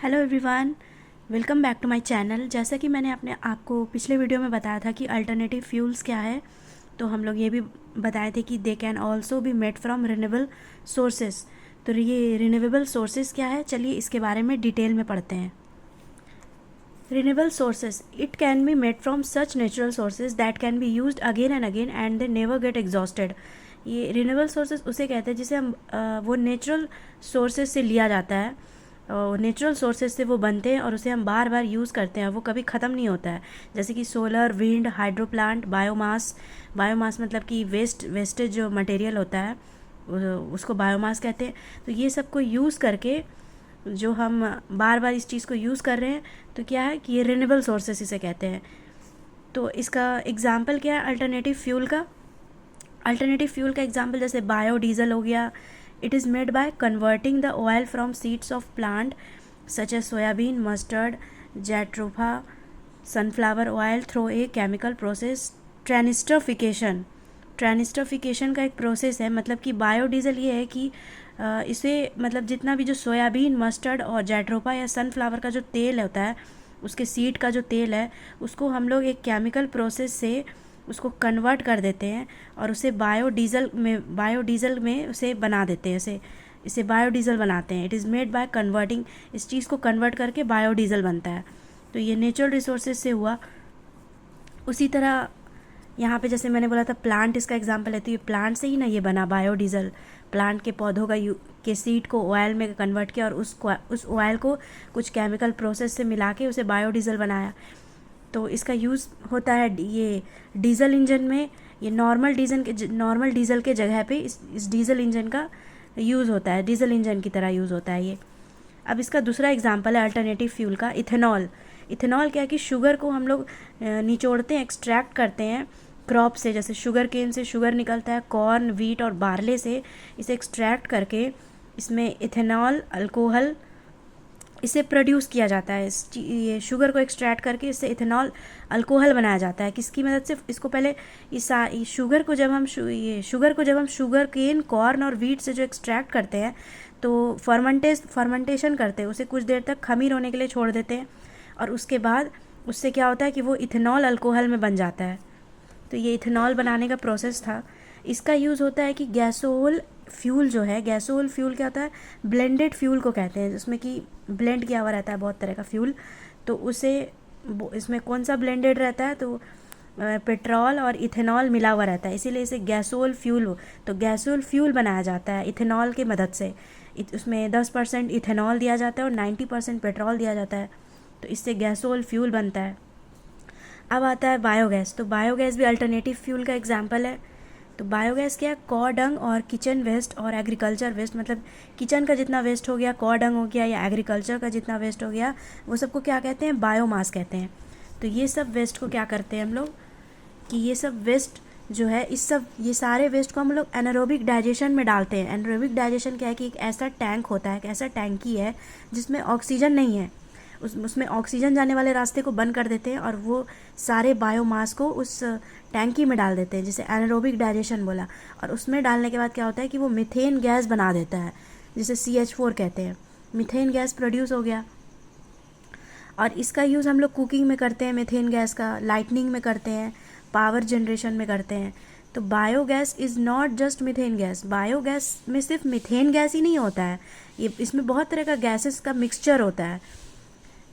Hello everyone, welcome back to my channel. जैसा कि मैंने आपको पिछले वीडियो में बताया था कि अल्टरनेटिव फ्यूल्स क्या है, तो हम लोग ये भी बताए थे कि they can also be made from renewable sources. तो ये रिन्यूएबल सोर्सेज क्या है, चलिए इसके बारे में डिटेल में पढ़ते हैं। Renewable sources, it can be made from such natural sources that can be used again and again and they never get exhausted. ये रिन्यूएबल सोर्सेज उसे कहते हैं जिसे हम वो नेचुरल सोर्सेज से लिया जाता है, नेचुरल सोर्सेज से वो बनते हैं और उसे हम बार बार यूज़ करते हैं, वो कभी ख़त्म नहीं होता है। जैसे कि solar, wind, hydro plant, biomass. Biomass मतलब कि वेस्टेज जो मटेरियल होता है उसको बायोमास कहते हैं। तो ये सब को यूज़ करके जो हम बार बार इस चीज़ को यूज़ कर रहे हैं, तो क्या है कि ये रिन्यूएबल सोर्सेस इसे कहते हैं। तो इसका एग्जाम्पल क्या है अल्टरनेटिव फ्यूल का? अल्टरनेटिव फ्यूल का एग्जाम्पल जैसे बायोडीजल हो गया। It is made by converting the oil from seeds of plant such as soybean, mustard, jatropha, sunflower oil through a chemical process transesterification. Transesterification का एक process है, मतलब कि बायोडीजल ये है कि इसे मतलब जितना भी जो सोयाबीन, मस्टर्ड और जैट्रोफा या सनफ्लावर का जो तेल होता है, उसके सीड का जो तेल है, उसको हम लोग एक केमिकल प्रोसेस से उसको कन्वर्ट कर देते हैं और उसे बायोडीज़ल में उसे बना देते हैं। इसे बायोडीज़ल बनाते हैं। It is made by converting, इस चीज़ को कन्वर्ट करके बायोडीज़ल बनता है। तो ये नेचुरल रिसोर्सेज से हुआ। उसी तरह यहाँ पे जैसे मैंने बोला था प्लांट इसका एग्जांपल है, तो ये प्लांट से ही ना ये बना बायोडीज़ल। प्लांट के पौधों के सीड को ऑयल में कन्वर्ट किया और उस ऑयल को कुछ केमिकल प्रोसेस से मिला के उसे बायोडीज़ल बनाया। तो इसका यूज़ होता है ये डीजल इंजन में। ये नॉर्मल डीजल के जगह पे इस डीजल इंजन का यूज़ होता है, डीजल इंजन की तरह यूज़ होता है ये। अब इसका दूसरा एग्जांपल है अल्टरनेटिव फ्यूल का इथेनॉल। इथेनॉल क्या है कि शुगर को हम लोग निचोड़ते हैं, एक्सट्रैक्ट करते हैं क्रॉप से। जैसे शुगर केन से शुगर निकलता है, कॉर्न, व्हीट और बार्ले से इसे एक्सट्रैक्ट करके इसमें इथेनॉल अल्कोहल इसे प्रोड्यूस किया जाता है। ये शुगर को एक्सट्रैक्ट करके इससे इथेनॉल अल्कोहल बनाया जाता है। किसकी मदद से? इसको पहले इस शुगर को जब हम शुगर केन, कॉर्न और व्हीट से जो एक्सट्रैक्ट करते हैं, तो फर्मेंटेशन करते हैं, उसे कुछ देर तक खमीर होने के लिए छोड़ देते हैं और उसके बाद उससे क्या होता है कि वो इथेनॉल अल्कोहल में बन जाता है। तो ये इथेनॉल बनाने का प्रोसेस था। इसका यूज़ होता है कि गैसोल फ्यूल जो है, गैसोल फ्यूल क्या होता है? ब्लेंडेड फ्यूल को कहते हैं, जिसमें कि ब्लेंड किया हुआ रहता है बहुत तरह का फ्यूल। तो उसे इसमें कौन सा ब्लेंडेड रहता है? तो पेट्रोल और इथेनॉल मिला हुआ रहता है, इसीलिए इसे गैसोल फ्यूल। तो गैसोल फ्यूल बनाया जाता है इथेनॉल की मदद से। उसमें 10% इथेनॉल दिया जाता है और 90% पेट्रोल दिया जाता है, तो इससे गैसोल फ्यूल बनता है। अब आता है बायोगैस। तो बायोगैस भी अल्टरनेटिव फ्यूल का एग्जाम्पल है। तो बायोगैस क्या है? कॉ डंग और किचन वेस्ट और एग्रीकल्चर वेस्ट, मतलब किचन का जितना वेस्ट हो गया, कॉ डंग हो गया, या एग्रीकल्चर का जितना वेस्ट हो गया, वो सबको क्या कहते हैं? बायोमास कहते हैं। तो ये सब वेस्ट को क्या करते हैं हम लोग कि ये सब वेस्ट जो है, ये सारे वेस्ट को हम लोग एनारोबिक डाइजेशन में डालते हैं। एनारोबिक डाइजेशन क्या है कि एक ऐसा टैंक होता है, एक ऐसा टैंकी है जिसमें ऑक्सीजन नहीं है। उसमें ऑक्सीजन जाने वाले रास्ते को बंद कर देते हैं और वो सारे बायोमास को उस टैंकी में डाल देते हैं, जिसे एनारोबिक डाइजेशन बोला। और उसमें डालने के बाद क्या होता है कि वो मीथेन गैस बना देता है, जिसे CH4 कहते हैं। मीथेन गैस प्रोड्यूस हो गया और इसका यूज़ हम लोग कुकिंग में करते हैं, मीथेन गैस का लाइटनिंग में करते हैं, पावर जनरेशन में करते हैं। तो biogas is not just methane gas. Biogas में सिर्फ मीथेन गैस ही नहीं होता है, ये इसमें बहुत तरह का गैसेस का मिक्सचर होता है।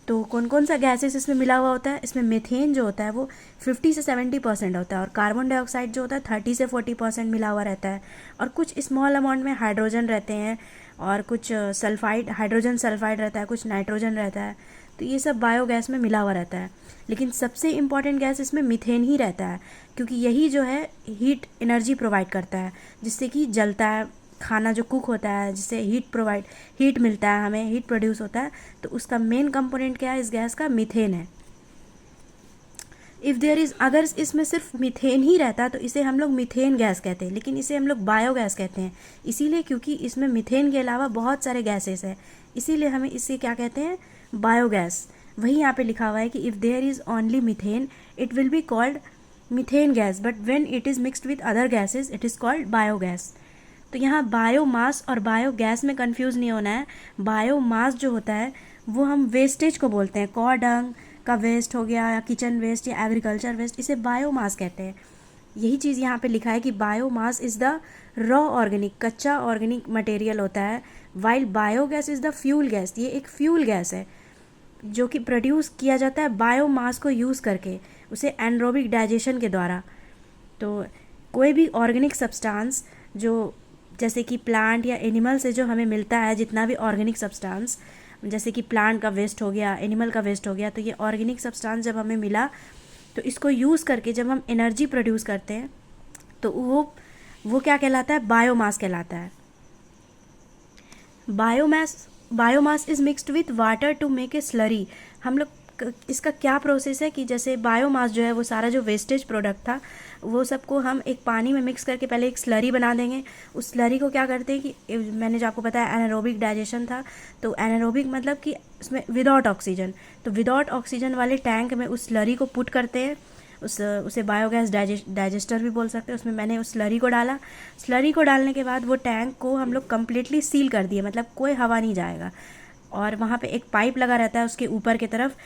तो कौन कौन सा गैसेस इसमें मिला हुआ होता है? इसमें मीथेन जो होता है वो 50 से 70% होता है और कार्बन डाइऑक्साइड जो होता है 30 से 40% मिला हुआ रहता है। और कुछ स्मॉल अमाउंट में हाइड्रोजन रहते हैं और कुछ हाइड्रोजन सल्फाइड रहता है, कुछ नाइट्रोजन रहता है। तो ये सब बायोगैस में मिला हुआ रहता है, लेकिन सबसे इम्पॉर्टेंट गैस इसमें मीथेन ही रहता है, क्योंकि यही जो है हीट एनर्जी प्रोवाइड करता है, जिससे कि जलता है खाना जो कुक होता है, जिससे हीट मिलता है, हमें हीट प्रोड्यूस होता है। तो उसका मेन कंपोनेंट क्या है इस गैस का? मीथेन है। अगर इसमें सिर्फ मीथेन ही रहता तो इसे हम लोग मीथेन गैस कहते हैं, लेकिन इसे हम लोग बायोगैस कहते हैं, इसीलिए क्योंकि इसमें मीथेन के अलावा बहुत सारे गैसेस हैं, इसीलिए हमें इसे क्या कहते हैं? बायोगैस। वही यहाँ पे लिखा हुआ है कि if there is only methane it will be called methane gas, but when it is mixed with other gases it is called biogas. तो यहाँ बायोमास और बायोगैस में कंफ्यूज नहीं होना है। बायोमास जो होता है वो हम वेस्टेज को बोलते हैं। कौ डंग का वेस्ट हो गया या किचन वेस्ट या एग्रीकल्चर वेस्ट, इसे बायोमास कहते हैं। यही चीज़ यहाँ पे लिखा है कि biomass is the raw organic, कच्चा ऑर्गेनिक मटेरियल होता है, while biogas is the fuel gas, ये एक फ्यूल गैस है जो कि प्रोड्यूस किया जाता है बायोमास को यूज़ करके, उसे एनरोबिक डाइजेशन के द्वारा। तो कोई भी ऑर्गेनिक सब्सटेंस जो जैसे कि प्लांट या एनिमल से जो हमें मिलता है, जितना भी ऑर्गेनिक सब्सटेंस, जैसे कि प्लांट का वेस्ट हो गया, एनिमल का वेस्ट हो गया, तो ये ऑर्गेनिक सब्सटेंस जब हमें मिला तो इसको यूज़ करके जब हम एनर्जी प्रोड्यूस करते हैं तो वो क्या कहलाता है, बायोमास कहलाता है। Biomass is mixed with water to make a slurry. हम लोग इसका क्या प्रोसेस है कि जैसे बायोमास जो है वो सारा जो वेस्टेज प्रोडक्ट था वो सबको हम एक पानी में मिक्स करके पहले एक स्लरी बना देंगे। उस स्लरी को क्या करते हैं कि मैंने जो आपको बताया एनारोबिक डाइजेशन था, तो एनारोबिक मतलब कि उसमें विदाउट ऑक्सीजन, तो विदाउट ऑक्सीजन वाले टैंक में उस स्लरी को पुट करते हैं। उसे बायोगैस डाइजेस्टर भी बोल सकते हैं। उसमें मैंने उस स्लरी को डाला। स्लरी को डालने के बाद वो टैंक को हम लोग कम्प्लीटली सील कर दिए, मतलब कोई हवा नहीं जाएगा। और वहाँ पे एक पाइप लगा रहता है उसके ऊपर की तरफ,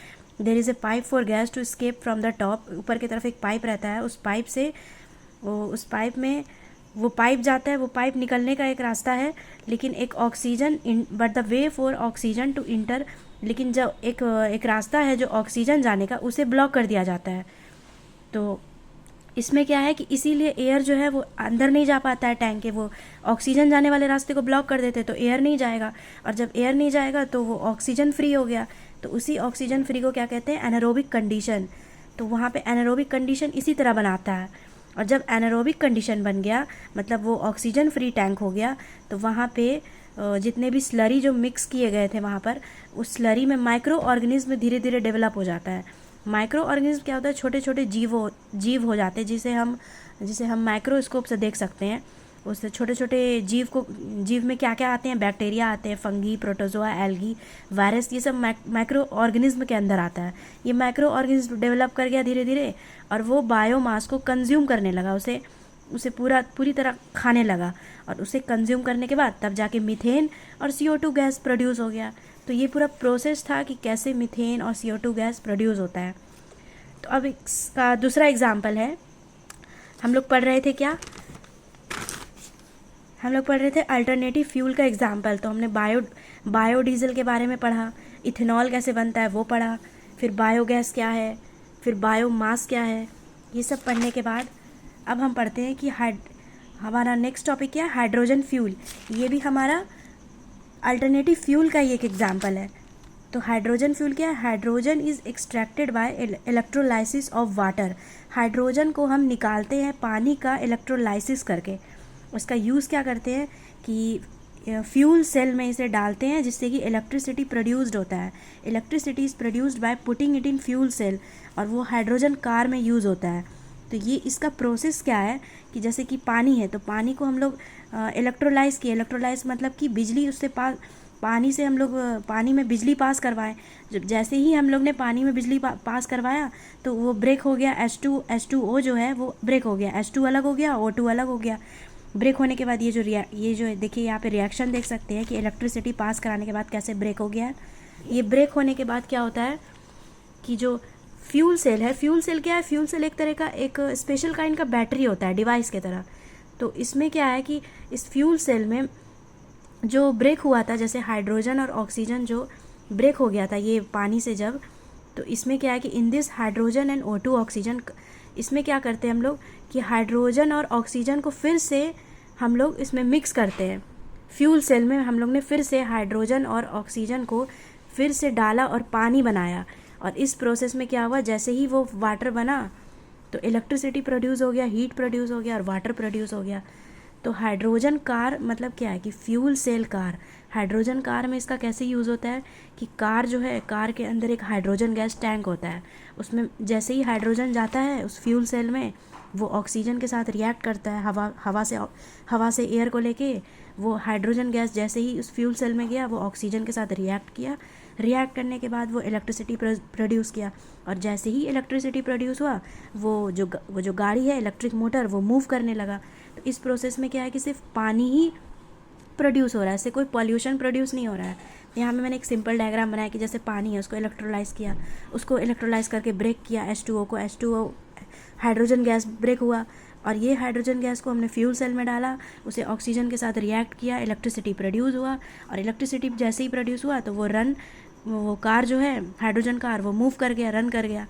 there is a pipe for gas to escape from the top. ऊपर की तरफ एक पाइप रहता है, उस पाइप से उस पाइप में वो पाइप जाता है, वो पाइप निकलने का एक रास्ता है, लेकिन एक oxygen but the way for oxygen to enter, लेकिन जब एक रास्ता है जो ऑक्सीजन जाने का, उसे ब्लॉक कर दिया जाता है। तो इसमें क्या है कि इसीलिए एयर जो है वो अंदर नहीं जा पाता है टैंक के, वो ऑक्सीजन जाने वाले रास्ते को ब्लॉक कर देते तो एयर नहीं जाएगा, और जब एयर नहीं जाएगा तो वो ऑक्सीजन फ्री हो गया। तो उसी ऑक्सीजन फ्री को क्या कहते हैं, एनारोबिक कंडीशन। तो वहाँ पे एनारोबिक कंडीशन इसी तरह बनाता है। और जब एनारोबिक कंडीशन बन गया, मतलब वो ऑक्सीजन फ्री टैंक हो गया, तो वहाँ पे जितने भी स्लरी जो मिक्स किए गए थे वहाँ पर, उस स्लरी में माइक्रो ऑर्गेनिज्म धीरे धीरे डेवलप हो जाता है। माइक्रो ऑर्गेनिज्म क्या होता है, छोटे छोटे जीव हो जाते हैं, जिसे हम माइक्रोस्कोप से देख सकते हैं। उस छोटे छोटे जीव में क्या क्या आते हैं, बैक्टीरिया आते हैं, फंगी, प्रोटोजोआ, एल्गी, वायरस, ये सब माइक्रो ऑर्गेनिज्म के अंदर आता है। ये माइक्रो ऑर्गेनिज्म डेवलप कर गया धीरे धीरे, और वो बायोमास को कंज्यूम करने लगा, उसे पूरी तरह खाने लगा। और उसे कंज्यूम करने के बाद तब जाके मीथेन और CO2 गैस प्रोड्यूस हो गया। तो ये पूरा प्रोसेस था कि कैसे मीथेन और CO2 गैस प्रोड्यूस होता है। तो अब इसका दूसरा एग्जाम्पल है, हम लोग पढ़ रहे थे क्या, हम लोग पढ़ रहे थे अल्टरनेटिव फ्यूल का एग्जाम्पल। तो हमने बायोडीज़ल के बारे में पढ़ा, इथेनॉल कैसे बनता है वो पढ़ा, फिर बायोगैस क्या है, फिर बायोमास क्या है। ये सब पढ़ने के बाद अब हम पढ़ते हैं कि हमारा नेक्स्ट टॉपिक क्या है, हाइड्रोजन फ्यूल। ये भी हमारा अल्टरनेटिव फ्यूल का ही एक एग्जाम्पल है। तो हाइड्रोजन फ्यूल क्या है, hydrogen is extracted bye electrolysis of water. Hydrogen को हम निकालते हैं पानी का इलेक्ट्रोलाइसिस करके। उसका यूज़ क्या करते हैं कि फ्यूल सेल में इसे डालते हैं, जिससे कि इलेक्ट्रिसिटी प्रोड्यूस्ड होता है। Electricity is produced by putting it in fuel cell, और वो हाइड्रोजन कार में यूज़ होता है। तो ये इसका प्रोसेस क्या है कि जैसे कि पानी है, तो पानी को हम लोग इलेक्ट्रोलाइज मतलब कि बिजली उससे पानी से हम लोग पानी में बिजली पास करवाएं। जैसे ही हम लोग ने पानी में बिजली पास करवाया तो वो ब्रेक हो गया, H2O जो है वो ब्रेक हो गया, H2 अलग हो गया, O2 अलग हो गया। ब्रेक होने के बाद ये जो देखिए यहाँ पे रिएक्शन देख सकते हैं कि इलेक्ट्रिसिटी पास कराने के बाद कैसे ब्रेक हो गया है। ये ब्रेक होने के बाद क्या होता है कि जो फ्यूल सेल है, फ्यूल सेल क्या है, फ्यूल सेल एक तरह का एक स्पेशल काइंड का बैटरी होता है, डिवाइस की तरह। तो इसमें क्या है कि इस फ्यूल सेल में जो ब्रेक हुआ था, जैसे हाइड्रोजन और ऑक्सीजन जो ब्रेक हो गया था ये पानी से जब, तो इसमें क्या है कि in this hydrogen and O2 oxygen, इसमें क्या करते हैं हम लोग कि हाइड्रोजन और ऑक्सीजन को फिर से हम लोग इसमें मिक्स करते हैं। फ्यूल सेल में हम लोग ने फिर से हाइड्रोजन और ऑक्सीजन को फिर से डाला और पानी बनाया, और इस प्रोसेस में क्या हुआ, जैसे ही वो वाटर बना तो इलेक्ट्रिसिटी प्रोड्यूस हो गया, हीट प्रोड्यूस हो गया और वाटर प्रोड्यूस हो गया। तो हाइड्रोजन कार मतलब क्या है कि fuel cell car. Hydrogen car में इसका कैसे यूज़ होता है कि कार जो है, कार के अंदर एक हाइड्रोजन गैस टैंक होता है, उसमें जैसे ही हाइड्रोजन जाता है उस फ्यूल सेल में, वो ऑक्सीजन के साथ रिएक्ट करता है, हवा से एयर को लेके वो हाइड्रोजन गैस जैसे ही उस फ्यूल सेल में गया वो ऑक्सीजन के साथ रिएक्ट किया, रिएक्ट करने के बाद वो इलेक्ट्रिसिटी प्रोड्यूस किया, और जैसे ही इलेक्ट्रिसिटी प्रोड्यूस हुआ वो जो गाड़ी है, इलेक्ट्रिक मोटर, वो मूव करने लगा। तो इस प्रोसेस में क्या है कि सिर्फ पानी ही प्रोड्यूस हो रहा है, इससे कोई पॉल्यूशन प्रोड्यूस नहीं हो रहा है, यहाँ पे मैंने एक सिंपल डायग्राम बनाया कि जैसे पानी है, उसको इलेक्ट्रोलाइज़ किया, उसको इलेक्ट्रोलाइज़ करके ब्रेक किया H2O को, H2O हाइड्रोजन गैस ब्रेक हुआ, और ये हाइड्रोजन गैस को हमने फ्यूल सेल में डाला, उसे ऑक्सीजन के साथ रिएक्ट किया, इलेक्ट्रिसिटी प्रोड्यूस हुआ, और इलेक्ट्रिसिटी जैसे ही प्रोड्यूस हुआ तो वो कार जो है हाइड्रोजन कार वो मूव कर गया, रन कर गया।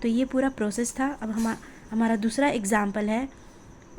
तो ये पूरा प्रोसेस था। अब हमारा दूसरा एग्जाम्पल है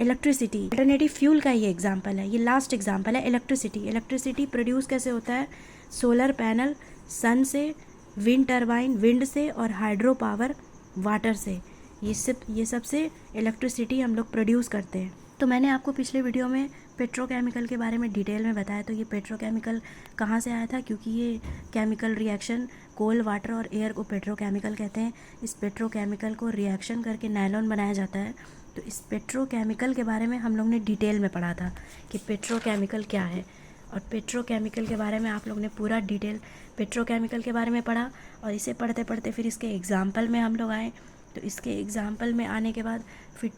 इलेक्ट्रिसिटी। अल्टरनेटिव फ्यूल का ये एग्जाम्पल है, ये लास्ट एग्जाम्पल है इलेक्ट्रिसिटी। इलेक्ट्रिसिटी प्रोड्यूस कैसे होता है? सोलर पैनल, सन से, विंड टरबाइन विंड से, और हाइड्रो पावर वाटर से। ये सब से इलेक्ट्रिसिटी हम लोग प्रोड्यूस करते हैं। तो मैंने आपको पिछले वीडियो में पेट्रोकेमिकल के बारे में डिटेल में बताया। तो ये पेट्रोकेमिकल कहाँ से आया था? क्योंकि ये केमिकल रिएक्शन, कोल, वाटर और एयर को पेट्रोकेमिकल कहते हैं। इस पेट्रोकेमिकल को रिएक्शन करके नायलॉन बनाया जाता है। तो इस पेट्रोकेमिकल के बारे में हम लोग ने डिटेल में पढ़ा था कि पेट्रोकेमिकल क्या है, और पेट्रोकेमिकल के बारे में आप लोग ने पूरा डिटेल पेट्रोकेमिकल के बारे में पढ़ा। और इसे पढ़ते पढ़ते फिर इसके एग्ज़ाम्पल में हम लोग आए। तो इसके एग्ज़ाम्पल में आने के बाद फिर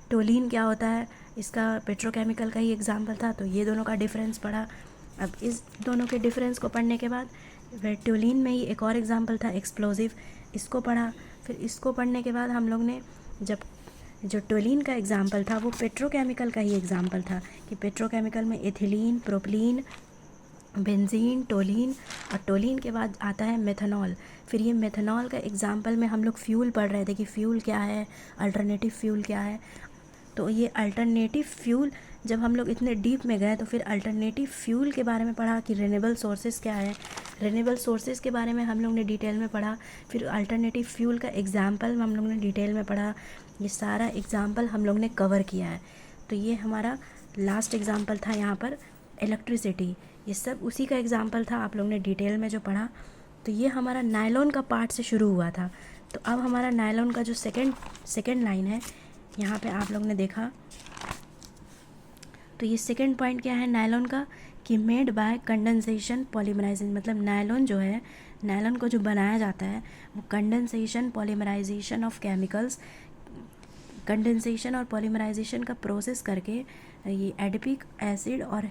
टोलिन क्या होता है, इसका पेट्रोकेमिकल का ही एग्ज़ाम्पल था, तो ये दोनों का डिफरेंस पढ़ा। अब इस दोनों के डिफरेंस को पढ़ने के बाद फिर टोलिन में ही एक और एग्ज़ाम्पल था एक्सप्लोजिव, इसको पढ़ा। फिर इसको पढ़ने के बाद हम लोग ने जो टोलिन का एग्ज़ाम्पल था वो पेट्रोकेमिकल का ही एग्ज़ाम्पल था कि पेट्रोकेमिकल में एथिलीन, प्रोपलीन, बेंजीन, टोलिन, और टोलिन के बाद आता है मेथनॉल। फिर ये मेथनॉल का एग्ज़ाम्पल में हम लोग फ्यूल पढ़ रहे थे कि फ्यूल क्या है, अल्टरनेटिव फ्यूल क्या है। तो ये अल्टरनेटिव फ्यूल जब हम लोग इतने डीप में गए तो फिर अल्टरनेटिव फ्यूल के बारे में पढ़ा कि रिन्यूएबल सोर्सेज क्या है। रिन्यूएबल सोर्सेज के बारे में हम लोग ने डिटेल में पढ़ा। फिर अल्टरनेटिव फ्यूल का एग्ज़ाम्पल हम लोग ने डिटेल में पढ़ा। ये सारा एग्ज़ाम्पल हम लोग ने कवर किया है। तो ये हमारा लास्ट एग्ज़ाम्पल था यहाँ पर इलेक्ट्रिसिटी। ये सब उसी का एग्ज़ाम्पल था, आप लोग ने डिटेल में जो पढ़ा। तो ये हमारा नायलॉन का पार्ट से शुरू हुआ था। तो अब हमारा नायलॉन का जो सेकेंड लाइन है, यहाँ पे आप लोग ने देखा। तो ये सेकेंड पॉइंट क्या है नायलॉन का? कि मेड बाय कंडेंसेशन पॉलीमराइजेशन। मतलब नायलॉन जो है, नायलॉन को जो बनाया जाता है वो condensation polymerization of chemicals, condensation और पॉलीमराइजेशन का प्रोसेस करके ये एडिपिक एसिड और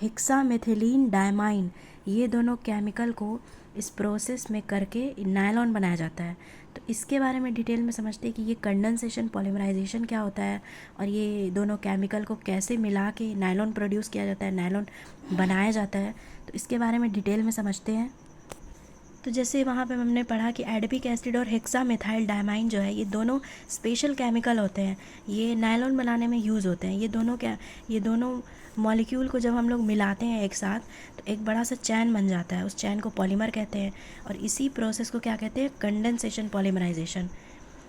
हेक्सामेथिलीन डायमाइन, ये दोनों केमिकल को इस प्रोसेस में करके नायलॉन बनाया जाता है। तो इसके बारे में डिटेल में समझते हैं कि ये कंडेंसेशन पॉलीमराइजेशन क्या होता है, और ये दोनों केमिकल को कैसे मिला के नायलॉन प्रोड्यूस किया जाता है, नायलॉन बनाया जाता है। तो इसके बारे में डिटेल में समझते हैं। तो जैसे वहाँ पे हमने पढ़ा कि एडिपिक एसिड और हेक्सामेथाइल डायमाइन जो है, ये दोनों स्पेशल केमिकल होते हैं, ये नायलॉन बनाने में यूज़ होते हैं। ये दोनों मॉलिक्यूल को जब हम लोग मिलाते हैं एक साथ तो एक बड़ा सा चैन बन जाता है, उस चैन को पॉलीमर कहते हैं, और इसी प्रोसेस को क्या कहते हैं? Condensation polymerization.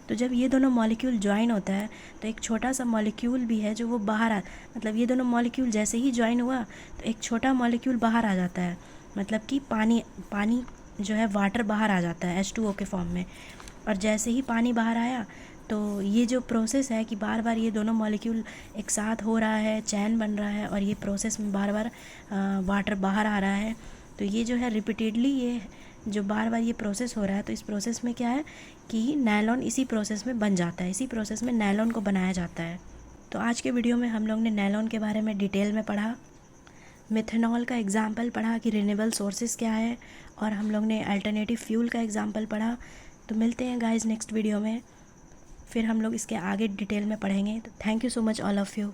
तो जब ये दोनों मॉलिक्यूल ज्वाइन होता है तो एक छोटा सा मॉलिक्यूल भी है जो वो मतलब ये दोनों मॉलिक्यूल जैसे ही ज्वाइन हुआ तो एक छोटा मॉलिक्यूल बाहर आ जाता है, मतलब कि पानी जो है वाटर बाहर आ जाता है H2O के फॉर्म में। और जैसे ही पानी बाहर आया तो ये जो प्रोसेस है कि बार बार ये दोनों मॉलिक्यूल एक साथ हो रहा है, चैन बन रहा है, और ये प्रोसेस में बार बार वाटर बाहर आ रहा है। तो ये जो है रिपीटेडली ये जो बार बार ये प्रोसेस हो रहा है, तो इस प्रोसेस में क्या है कि नायलॉन इसी प्रोसेस में बन जाता है, इसी प्रोसेस में नायलॉन को बनाया जाता है। तो आज के वीडियो में हम लोग ने नायलॉन के बारे में डिटेल में पढ़ा, मेथनॉल का एग्ज़ाम्पल पढ़ा कि रिन्यूएबल सोर्सेज क्या है, और हम लोग ने अल्टरनेटिव फ्यूल का एग्ज़ाम्पल पढ़ा। तो मिलते हैं गाइस नेक्स्ट वीडियो में, फिर हम लोग इसके आगे डिटेल में पढ़ेंगे। तो thank you so much all of you.